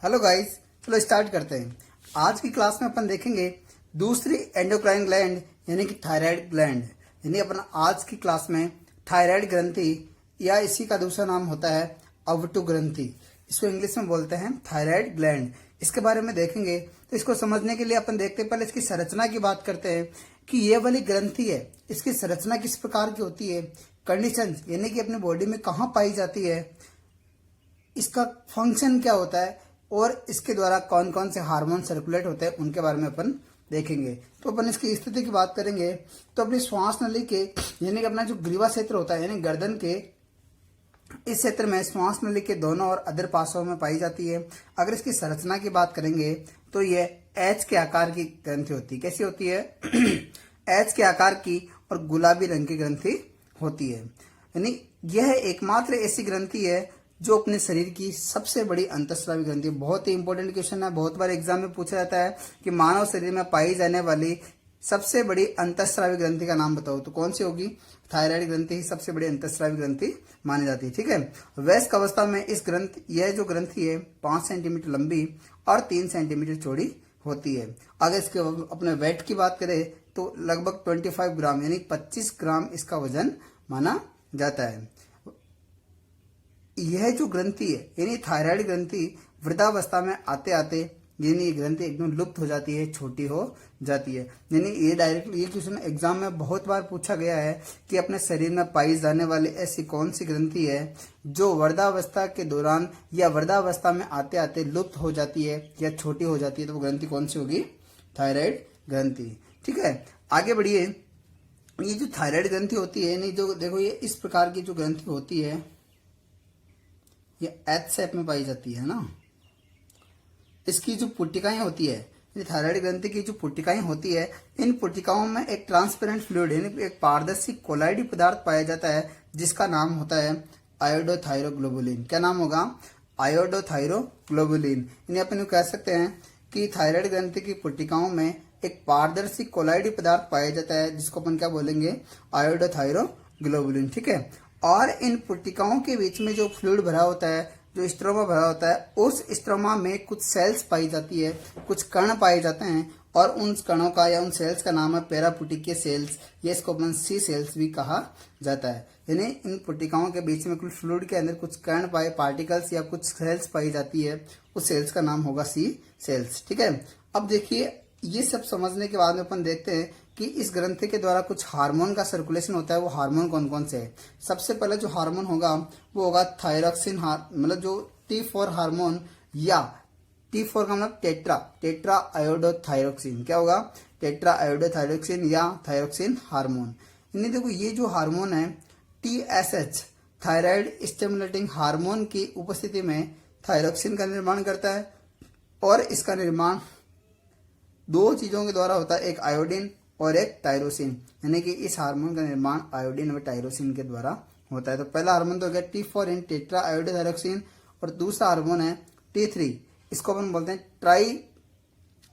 Hello guys, चलो start करते हैं। आज की क्लास में अपन देखेंगे दूसरी एंडोक्राइन ग्लैंड यानी कि थायराइड ग्लैंड। यानी अपन आज की क्लास में थायराइड ग्रंथि या इसी का दूसरा नाम होता है अवटु ग्रंथि, इसको इंग्लिश में बोलते हैं थायराइड ग्लैंड। इसके बारे में देखेंगे तो इसको समझने के लिए अपन देखते हैं, पहले इसकी संरचना की बात करते हैं कि ये वाली ग्रंथि है, इसकी संरचना किस प्रकार की होती है, कंडीशन यानी कि अपनी बॉडी में कहाँ पाई जाती है, इसका फंक्शन क्या होता है और इसके द्वारा कौन कौन से हार्मोन सर्कुलेट होते हैं उनके बारे में अपन देखेंगे। तो अपन इसकी स्थिति की बात करेंगे तो अपनी श्वास नली के यानी कि अपना जो ग्रीवा क्षेत्र होता है यानी गर्दन के इस क्षेत्र में श्वास नली के दोनों और अधर पार्श्वों में पाई जाती है। अगर इसकी संरचना की बात करेंगे तो ये एच के आकार की ग्रंथि होती है। कैसी होती है? एच के आकार की और गुलाबी रंग की ग्रंथि होती है। यानी यह एकमात्र ऐसी ग्रंथि है जो अपने शरीर की सबसे बड़ी अंतःस्रावी ग्रंथि है। बहुत ही इंपॉर्टेंट क्वेश्चन है, बहुत बार एग्जाम में पूछा जाता है कि मानव शरीर में पाई जाने वाली सबसे बड़ी अंतःस्रावी ग्रंथि का नाम बताओ, तो कौन सी होगी? थायराइड ग्रंथि ही सबसे बड़ी अंतःस्रावी ग्रंथि मानी जाती है। ठीक है, वयस्क अवस्था में इस ग्रंथि यह जो ग्रंथि है 5 सेंटीमीटर लंबी और 3 सेंटीमीटर चौड़ी होती है। अगर इसके अपने वेट की बात करें तो लगभग 25 ग्राम यानी 25 ग्राम इसका वजन माना जाता है। यह जो ग्रंथि है यानी थायराइड ग्रंथि वृद्धावस्था में आते आते यानी ये ग्रंथि एकदम लुप्त हो जाती है, छोटी हो जाती है। यानी ये डायरेक्टली ये क्वेश्चन एग्जाम में बहुत बार पूछा गया है कि अपने शरीर में पाई जाने वाली ऐसी कौन सी ग्रंथि है जो वृद्धावस्था के दौरान या वृद्धावस्था में आते आते लुप्त हो जाती है या छोटी हो जाती है, तो वो ग्रंथि कौन सी होगी? थायराइड ग्रंथि। ठीक है, आगे बढ़िए। ये जो थायराइड ग्रंथि होती है यानी जो देखो ये इस प्रकार की जो ग्रंथि होती है ये एच शेप में पाई जाती है ना। इसकी जो पुट्टिकाएं होती है थायराइड ग्रंथि की जो पुट्टिकाएं होती है, इन पुट्टिकाओं में एक ट्रांसपेरेंट फ्लूइड यानी एक पारदर्शी कोलाइडी पदार्थ पाया जाता है जिसका नाम होता है आयोडोथायरोग्लोबुलिन। क्या नाम होगा? आयोडोथायरोग्लोबुलिन। यानी अपन कह सकते हैं कि थायराइड ग्रंथि की पुट्टिकाओं में एक पारदर्शी कोलाइडी पदार्थ पाया जाता है जिसको अपन क्या बोलेंगे? आयोडोथायरोग्लोबुलिन। ठीक है, और इन पुट्टिकाओं के बीच में जो फ्लूइड भरा होता है, जो स्ट्रोमा भरा होता है, उस स्ट्रोमा में कुछ सेल्स पाई जाती है, कुछ कण पाए जाते हैं और उन कणों का या उन सेल्स का नाम है पेरापुटिकीय सेल्स, या इसको अपन सी सेल्स भी कहा जाता है। यानी इन पुट्टिकाओं के बीच में कुछ फ्लूइड के अंदर कुछ कण पाए पार्टिकल्स या कुछ सेल्स पाई जाती है, उस सेल्स का नाम होगा सी सेल्स। ठीक है, अब देखिए ये सब समझने के बाद में अपन देखते हैं कि इस ग्रंथि के द्वारा कुछ हार्मोन का सर्कुलेशन होता है। वो हार्मोन कौन कौन से है? सबसे पहले जो हार्मोन होगा वो होगा थायरॉक्सिन, मतलब जो T4 हार्मोन, या T4 का मतलब टेट्रा आयोडोथायरोक्सिन। क्या होगा? टेट्रा आयोडोथायरोक्सिन या थायरोक्सिन हार्मोन। इन्हें देखो ये जो हार्मोन है TSH थायराइड स्टिमुलेटिंग हार्मोन की उपस्थिति में थायरोक्सिन का निर्माण करता है और इसका निर्माण दो चीजों के द्वारा होता है, एक आयोडीन और एक टायरोसिन। यानी कि इस हार्मोन का निर्माण आयोडीन और टायरोसिन के द्वारा होता है। तो पहला हार्मोन तो हो गया T4 इन टेट्रा आयोडोथायरोक्सिन और दूसरा हार्मोन है T3, इसको अपन बोलते हैं ट्राई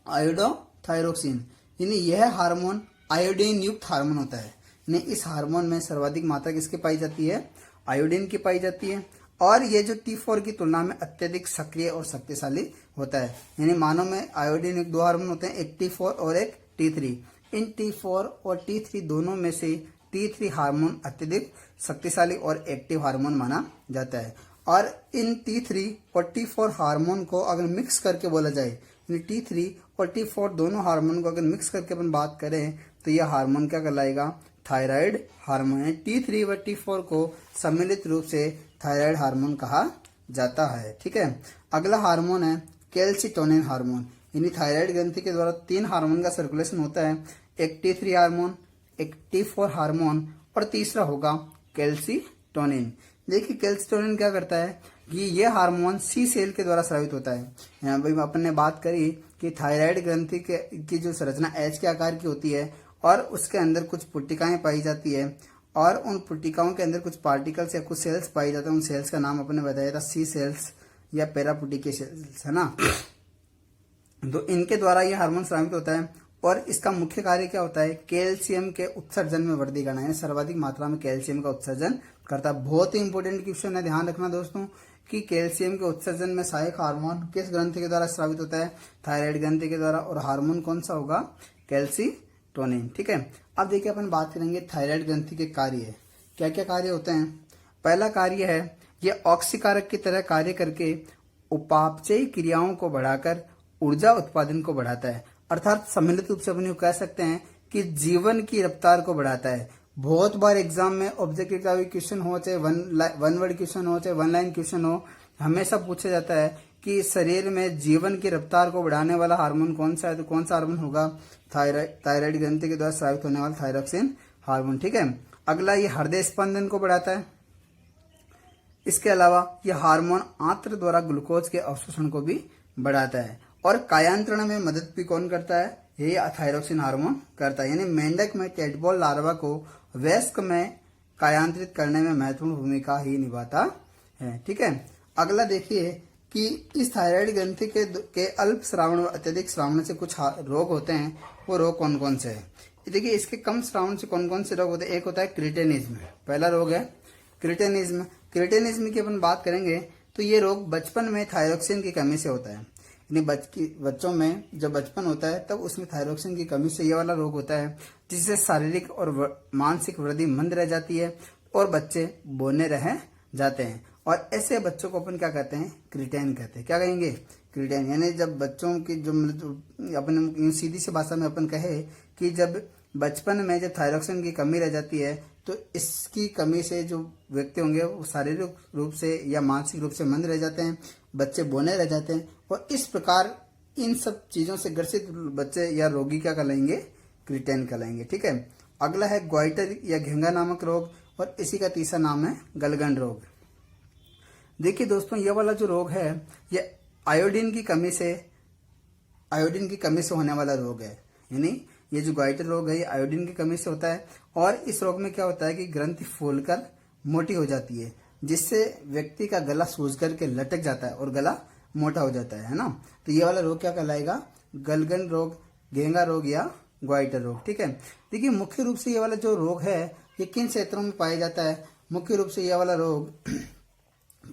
आयोडोथायरोक्सिन। यानी यह हार्मोन आयोडीन युक्त हार्मोन होता है। यानी इस हार्मोन में सर्वाधिक मात्रा किसकी पाई जाती है? आयोडीन की पाई जाती है और ये जो T4 की तुलना में अत्यधिक सक्रिय और शक्तिशाली होता है। यानी मानव में आयोडीन युक्त दो हार्मोन होते हैं, एक T4 और एक T3। इन T4 और T3 दोनों में से T3 हार्मोन अत्यधिक शक्तिशाली और एक्टिव हार्मोन माना जाता है। और इन T3 और T4 हार्मोन को अगर मिक्स करके बोला जाए, यानी T3 और T4 दोनों हार्मोन को अगर मिक्स करके अपन बात करें तो यह हार्मोन क्या कहलाएगा? Thyroid hormone. T3 व T4 को सम्मिलित रूप से थायराइड हार्मोन कहा जाता है। ठीक है, अगला हार्मोन है कैल्सिटोनिन हार्मोन। यानी थायराइड ग्रंथि के द्वारा 3 हार्मोन का सर्कुलेशन होता है, एक T3 हार्मोन, एक T4 हार्मोन और तीसरा होगा कैल्सिटोनिन। देखिए कैल्सिटोनिन क्या करता है कि ये हार्मोन सी सेल के द्वारा स्रावित होता है। यहाँ पर अपन ने बात करी कि थायराइड ग्रंथि की जो संरचना एच के आकार की होती है और उसके अंदर कुछ पुट्टिकाएं पाई जाती है और उन पुट्टिकाओं के अंदर कुछ पार्टिकल्स या कुछ सेल्स पाई जाते हैं। उन सेल्स का नाम अपने बताया था सी सेल्स या पेरापुटिकीय सेल्स, है ना। तो इनके द्वारा ये हार्मोन स्रावित होता है और इसका मुख्य कार्य क्या होता है? कैल्शियम के उत्सर्जन में वृद्धि करना है, सर्वाधिक मात्रा में कैल्शियम का उत्सर्जन करता है। बहुत ही इंपॉर्टेंट क्वेश्चन है, ध्यान रखना दोस्तों कि कैल्शियम के उत्सर्जन में सहायक हार्मोन किस ग्रंथि के द्वारा स्रावित होता है? थायराइड ग्रंथि के द्वारा। और हार्मोन कौन सा होगा? कैल्सीटोनिन। ठीक है, अब देखिए अपन बात करेंगे थायराइड ग्रंथि के कार्य। क्या क्या कार्य होते हैं? पहला कार्य है ये ऑक्सीकारक की तरह कार्य करके उपापचयी क्रियाओं को बढ़ाकर ऊर्जा उत्पादन को बढ़ाता है। अर्थात सम्मिलित रूप से अपन कह सकते हैं कि जीवन की रफ्तार को बढ़ाता है। बहुत बार एग्जाम में ऑब्जेक्टिव का भी क्वेश्चन हो, चाहे वन वर्ड क्वेश्चन हो, चाहे वन लाइन क्वेश्चन हो, हमेशा पूछा जाता है कि शरीर में जीवन की रफ्तार को बढ़ाने वाला हार्मोन कौन सा है? तो कौन सा हार्मोन होगा? थायराइड ग्रंथि के द्वारा स्रावित होने वाला थायरोक्सिन हार्मोन। ठीक है, अगला ये हृदय स्पंदन को बढ़ाता है। इसके अलावा यह हार्मोन आंत्र द्वारा ग्लूकोज के अवशोषण को भी बढ़ाता है। और कायांतरण में मदद भी कौन करता है? यही थायरोक्सिन हार्मोन करता है। यानी मेंढक में टेडपोल लार्वा को वयस्क में कायांतरित करने में महत्वपूर्ण भूमिका ही निभाता है। ठीक है, अगला देखिए कि इस थायराइड ग्रंथि के अल्प श्रावण व अत्यधिक श्रावण से कुछ रोग होते हैं। वो रोग कौन कौन से हैं? देखिए, इसके कम श्रावण से कौन कौन से रोग होते हैं? एक होता है क्रिटेनिज्म। पहला रोग है क्रिटेनिज्म। क्रिटेनिज्म की अपन बात करेंगे तो ये रोग बचपन में थायरोक्सिन की कमी से होता है। यानी बच्चों में जब बचपन होता है तब उसमें थायरोक्सिन की कमी से ये वाला रोग होता है, जिससे शारीरिक और मानसिक वृद्धि मंद रह जाती है और बच्चे बौने रह जाते हैं। और ऐसे बच्चों को अपन क्या कहते हैं? क्रिटेन कहते हैं। क्या कहेंगे? क्रिटेन। यानी जब बच्चों की जो अपन सीधी सी भाषा में अपन कहे कि जब बचपन में जब थायरोक्सिन की कमी रह जाती है तो इसकी कमी से जो व्यक्ति होंगे वो शारीरिक रूप से या मानसिक रूप से मंद रह जाते हैं, बच्चे बौने रह जाते हैं। और इस प्रकार इन सब चीजों से ग्रसित बच्चे या रोगी क्या कहलाएंगे? क्रिटेन कहलाएंगे। ठीक है, अगला है ग्वाइटर या घेंगा नामक रोग, और इसी का तीसरा नाम है गलगन रोग। देखिए दोस्तों, ये वाला जो रोग है ये आयोडीन की कमी से होने वाला रोग है। यानी ये जो ग्वाइटर रोग है ये आयोडीन की कमी से होता है। और इस रोग में क्या होता है कि ग्रंथि फूलकर मोटी हो जाती है, जिससे व्यक्ति का गला सूज करके लटक जाता है और गला मोटा हो जाता है ना। तो ये वाला रोग क्या कहलाएगा? गलगन रोग, घेंगा रोग या ग्वाइटर रोग। ठीक है, देखिए मुख्य रूप से ये वाला जो रोग है ये किन क्षेत्रों में पाया जाता है? मुख्य रूप से ये वाला रोग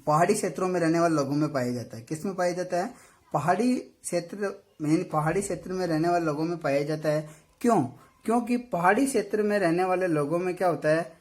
पहाड़ी क्षेत्रों में रहने वाले लोगों में पाया जाता है। किस में पाया जाता है? पहाड़ी क्षेत्र में रहने वाले लोगों में पाया जाता है। क्यों? क्योंकि पहाड़ी क्षेत्र में रहने वाले लोगों में क्या होता है?